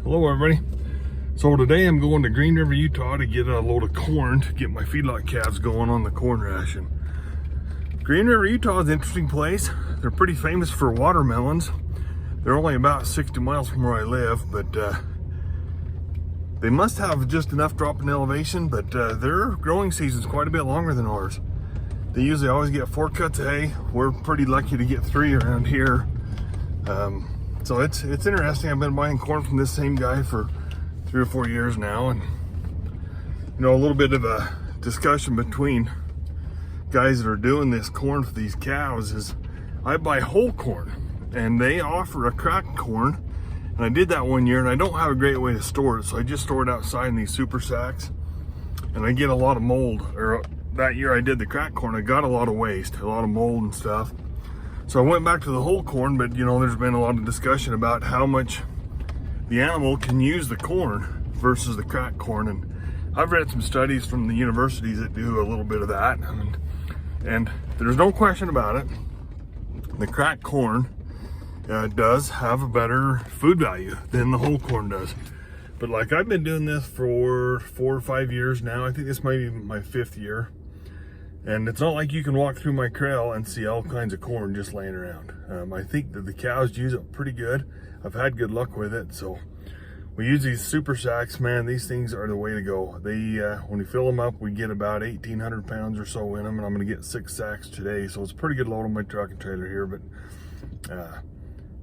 Hello everybody. So today I'm going to Green River, Utah to get a load of corn to get my feedlot calves going on the corn ration. Green River, Utah is an interesting place. They're pretty famous for watermelons. They're only about 60 miles from where I live, but they must have just enough drop in elevation, but their growing season is quite a bit longer than ours. They usually always get 4 cuts of hay. We're pretty lucky to get 3 around here. So it's interesting. I've been buying corn from this same guy for 3 or 4 years now, and you know, a little bit of a discussion between guys that are doing this corn for these cows is I buy whole corn and they offer a cracked corn, and I did that one year and I don't have a great way to store it, so I just store it outside in these super sacks, and I get a lot of mold. Or that year I did the cracked corn, I got a lot of waste, a lot of mold and stuff. So I went back to the whole corn, but you know, there's been a lot of discussion about how much the animal can use the corn versus the cracked corn. And I've read some studies from the universities that do a little bit of that. And there's no question about it. The cracked corn does have a better food value than the whole corn does. But like, I've been doing this for 4 or 5 years now. I think this might be my 5th year. And it's not like you can walk through my corral and see all kinds of corn just laying around. I think that the cows use it pretty good. I've had good luck with it. So we use these super sacks, man. These things are the way to go. They, when we fill them up, we get about 1,800 pounds or so in them, and I'm gonna get 6 sacks today. So it's a pretty good load on my truck and trailer here, but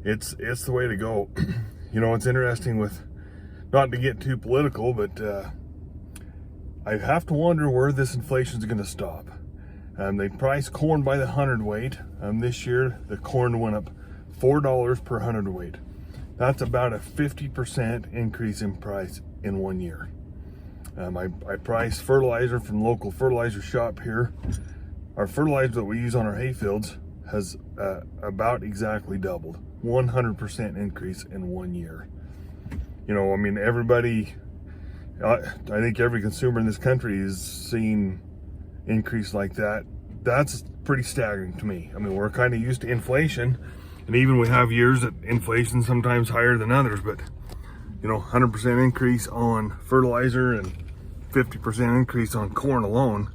it's the way to go. You know, it's interesting with, not to get too political, but I have to wonder where this inflation is gonna stop. They price corn by the hundredweight. This year, the corn went up $4 per hundredweight. That's about a 50% increase in price in 1 year. I price fertilizer from the local fertilizer shop here. Our fertilizer that we use on our hay fields has about exactly doubled. 100% increase in 1 year. You know, I mean, everybody, I think every consumer in this country is seeing increase like that. That's pretty staggering to me. I mean, we're kind of used to inflation, and even we have years that inflation sometimes higher than others, but you know, 100% increase on fertilizer and 50% increase on corn alone,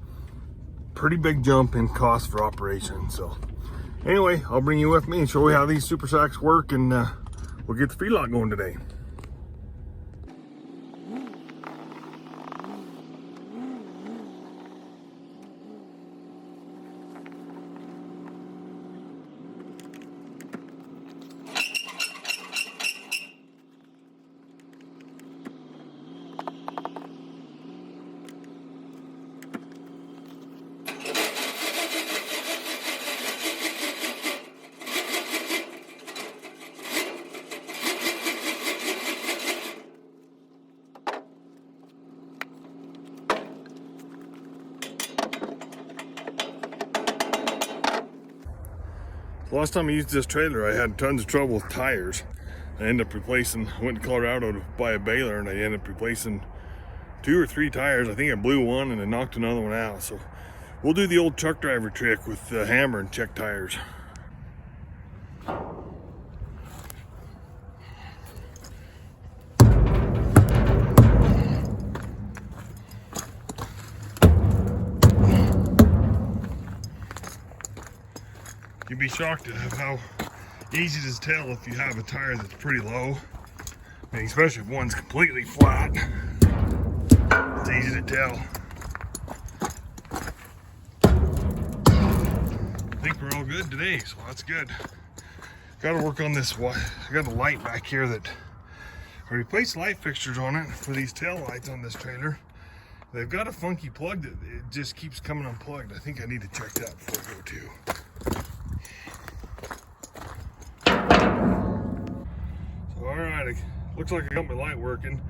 pretty big jump in cost for operation. So anyway, I'll bring you with me and show you how these super sacks work, and we'll get the feedlot going today. Last time I used this trailer, I had tons of trouble with tires. I ended up replacing, went to Colorado to buy a baler, and I ended up replacing 2 or 3 tires. I think I blew one and I knocked another one out. So we'll do the old truck driver trick with the hammer and check tires. You'd be shocked at how easy it is to tell if you have a tire that's pretty low. I mean, especially if one's completely flat. It's easy to tell. I think we're all good today, so that's good. Got to work on this. I got a light back here that I replaced light fixtures on it for these tail lights on this trailer. They've got a funky plug that it just keeps coming unplugged. I think I need to check that before I go too. Alright, looks like I got my light working.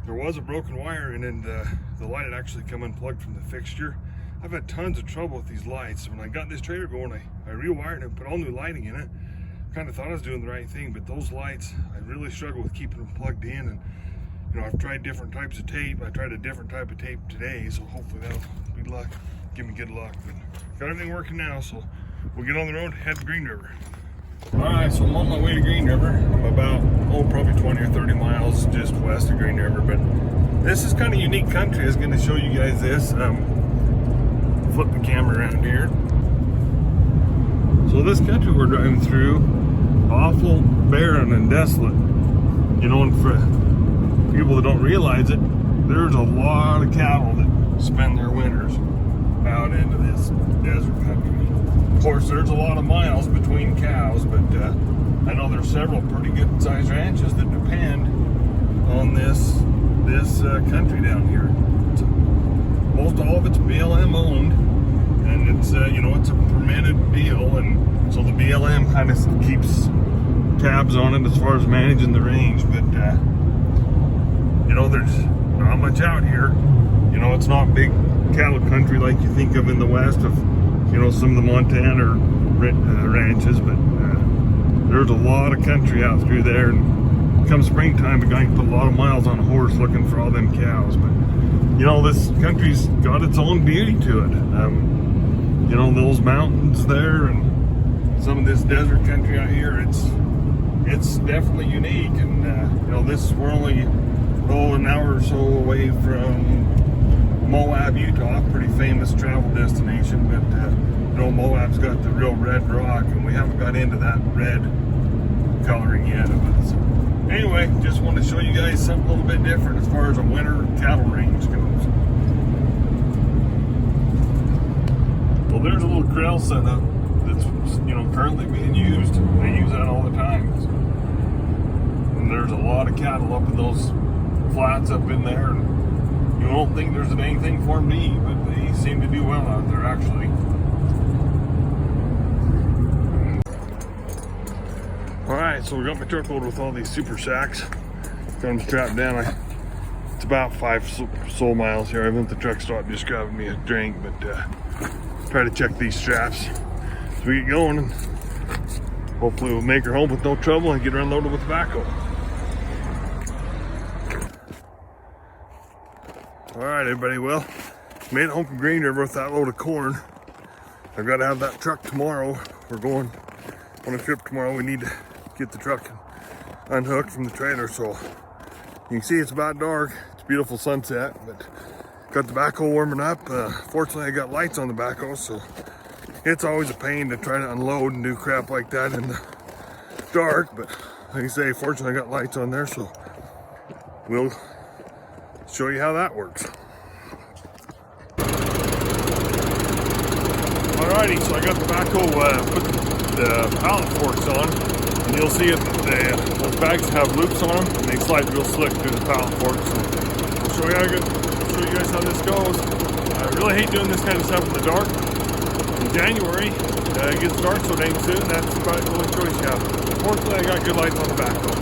There was a broken wire, and then the light had actually come unplugged from the fixture. I've had tons of trouble with these lights. When I got this trailer going, I rewired it and put all new lighting in it. Kind of thought I was doing the right thing, but those lights, I really struggle with keeping them plugged in. And you know, I've tried different types of tape. I tried a different type of tape today, so hopefully that'll be luck, give me good luck. But got everything working now, so we'll get on the road, head to Green River. All right, so I'm on my way to Green River. I'm about, probably 20 or 30 miles just west west of Green River, but this is kind of unique country. I was going to show you guys this. Flip the camera around here. So this country we're driving through, awful barren and desolate. You know, and for people that don't realize it, there's a lot of cattle that spend their winters out into this desert country. Of course, there's a lot of miles between cows, but I know there's several pretty good sized ranches that depend on this country down here. Most all of it's BLM owned, and it's you know, it's a permitted deal, and so the BLM kind of keeps tabs on it as far as managing the range. But you know, there's not much out here. You know, it's not big cattle country like you think of in the west of, you know, some of the Montana ranches, but there's a lot of country out through there, and come springtime, a guy can put a lot of miles on a horse looking for all them cows. But you know, this country's got its own beauty to it. You know, those mountains there and some of this desert country out here, it's definitely unique. And you know, we're only an hour or so away from Moab, Utah, pretty famous travel destination. But you know, Moab's got the real red rock, and we haven't got into that red coloring yet of it. So anyway, just want to show you guys something a little bit different as far as a winter cattle range goes. Well, there's a little corral setup that's, you know, currently being used. They use that all the time. And there's a lot of cattle up in those flats up in there, and you don't think there's anything for them to eat, but they seem to do well out there actually. Alright, so we got my truck loaded with all these super sacks. Got them strapped down. It's about 5 soul miles here. I went to the truck stop just grabbing me a drink, but try to check these straps as we get going, and hopefully we'll make her home with no trouble and get her unloaded with tobacco. Alright everybody, well, made it home from Green River with that load of corn. I've got to have that truck tomorrow. We're going on a trip tomorrow. We need to get the truck unhooked from the trailer. So you can see it's about dark. It's a beautiful sunset, but got the backhoe warming up. Fortunately, I got lights on the backhoe, so it's always a pain to try to unload and do crap like that in the dark. But like I say, fortunately, I got lights on there, so we'll show you how that works. Alrighty, so I got the backhoe put the pallet forks on, and you'll see it. Those bags have loops on them, and they slide real slick through the pallet forks. So I'll show you guys how this goes. I really hate doing this kind of stuff in the dark. In January, it gets dark so dang soon. That's about the only choice you have. Fortunately, I got good lights on the backhoe.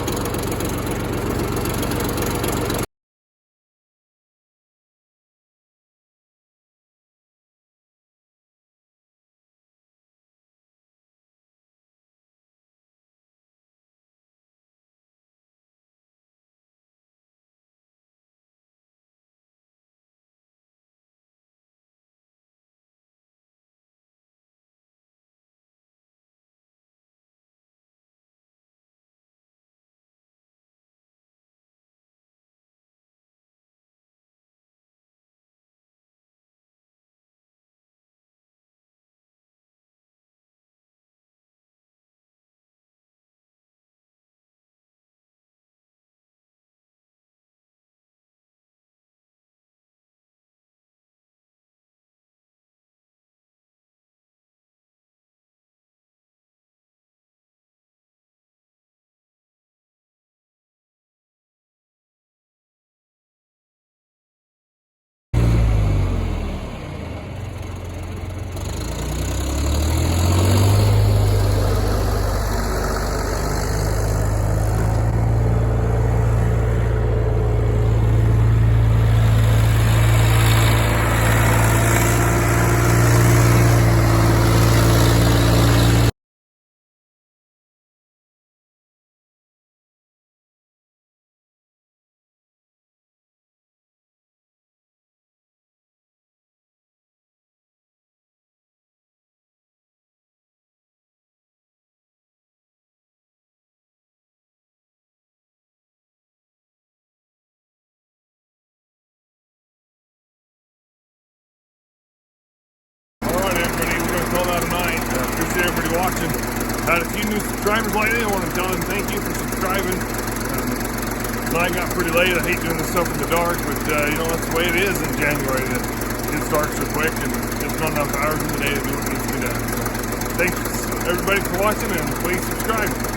watching. Had a few new subscribers lately. I want to tell them thank you for subscribing. Mine got pretty late. I hate doing this stuff in the dark, but you know, that's the way it is in January. It starts so quick, and there's not enough hours in the day to do what needs to be done. So thanks everybody for watching, and please subscribe.